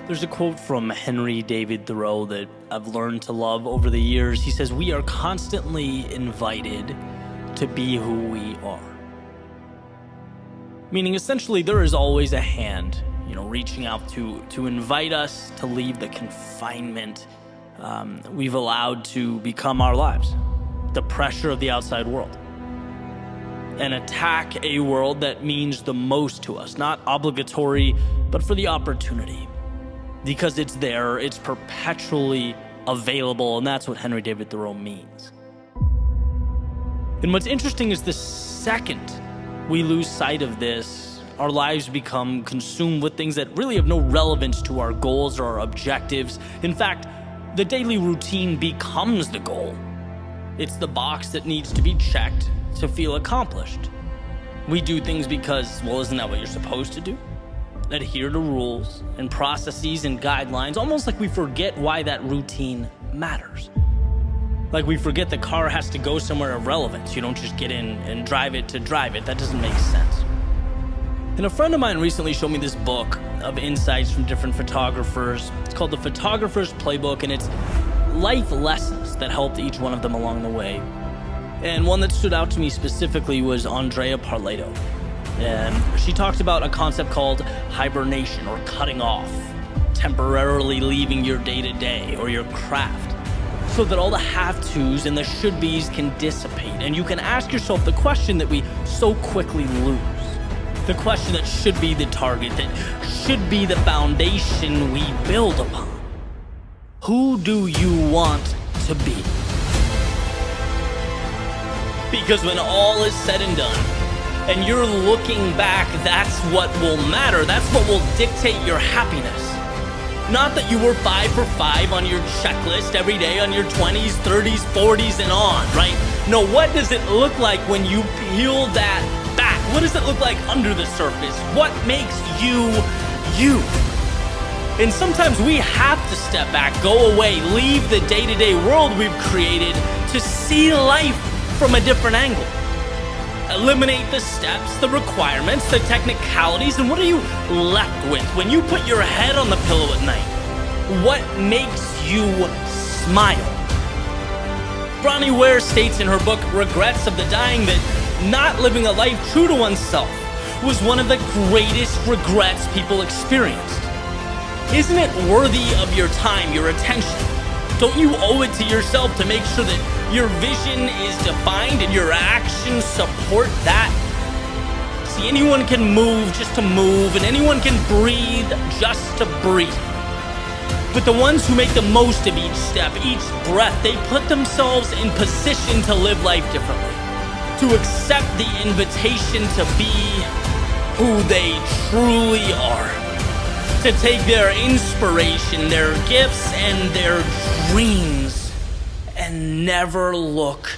There's a quote from Henry David Thoreau that I've learned to love over the years. He says, "We are constantly invited to be who we are." Meaning, essentially, there is always a hand, reaching out to invite us to leave the confinement we've allowed to become our lives, the pressure of the outside world, and attack a world that means the most to us, not obligatory, but for the opportunity. Because it's there, it's perpetually available, and that's what Henry David Thoreau means. And what's interesting is the second we lose sight of this, our lives become consumed with things that really have no relevance to our goals or our objectives. In fact, the daily routine becomes the goal. It's the box that needs to be checked to feel accomplished. We do things because, well, isn't that what you're supposed to do? Adhere to rules and processes and guidelines, almost like we forget why that routine matters. Like we forget the car has to go somewhere of relevance. You don't just get in and drive it to drive it. That doesn't make sense. And a friend of mine recently showed me this book of insights from different photographers. It's called The Photographer's Playbook, and it's life lessons that helped each one of them along the way. And one that stood out to me specifically was Andrea Parleto. And she talked about a concept called hibernation, or cutting off, temporarily leaving your day-to-day or your craft, so that all the have-tos and the should-bes can dissipate. And you can ask yourself the question that we so quickly lose. The question that should be the target, that should be the foundation we build upon. Who do you want to be? Because when all is said and done, and you're looking back, that's what will matter. That's what will dictate your happiness. Not that you were 5 for 5 on your checklist every day on your 20s, 30s, 40s, and on, right? No, what does it look like when you peel that back? What does it look like under the surface? What makes you, you? And sometimes we have to step back, go away, leave the day-to-day world we've created to see life from a different angle. Eliminate the steps, the requirements, the technicalities, and what are you left with when you put your head on the pillow at night? What makes you smile? Bronnie Ware states in her book, Regrets of the Dying, that not living a life true to oneself was one of the greatest regrets people experienced. Isn't it worthy of your time, your attention? Don't you owe it to yourself to make sure that your vision is defined and your actions support that? See, anyone can move just to move, and anyone can breathe just to breathe. But the ones who make the most of each step, each breath, they put themselves in position to live life differently, to accept the invitation to be who they truly are, to take their inspiration, their gifts, and their dreams and never look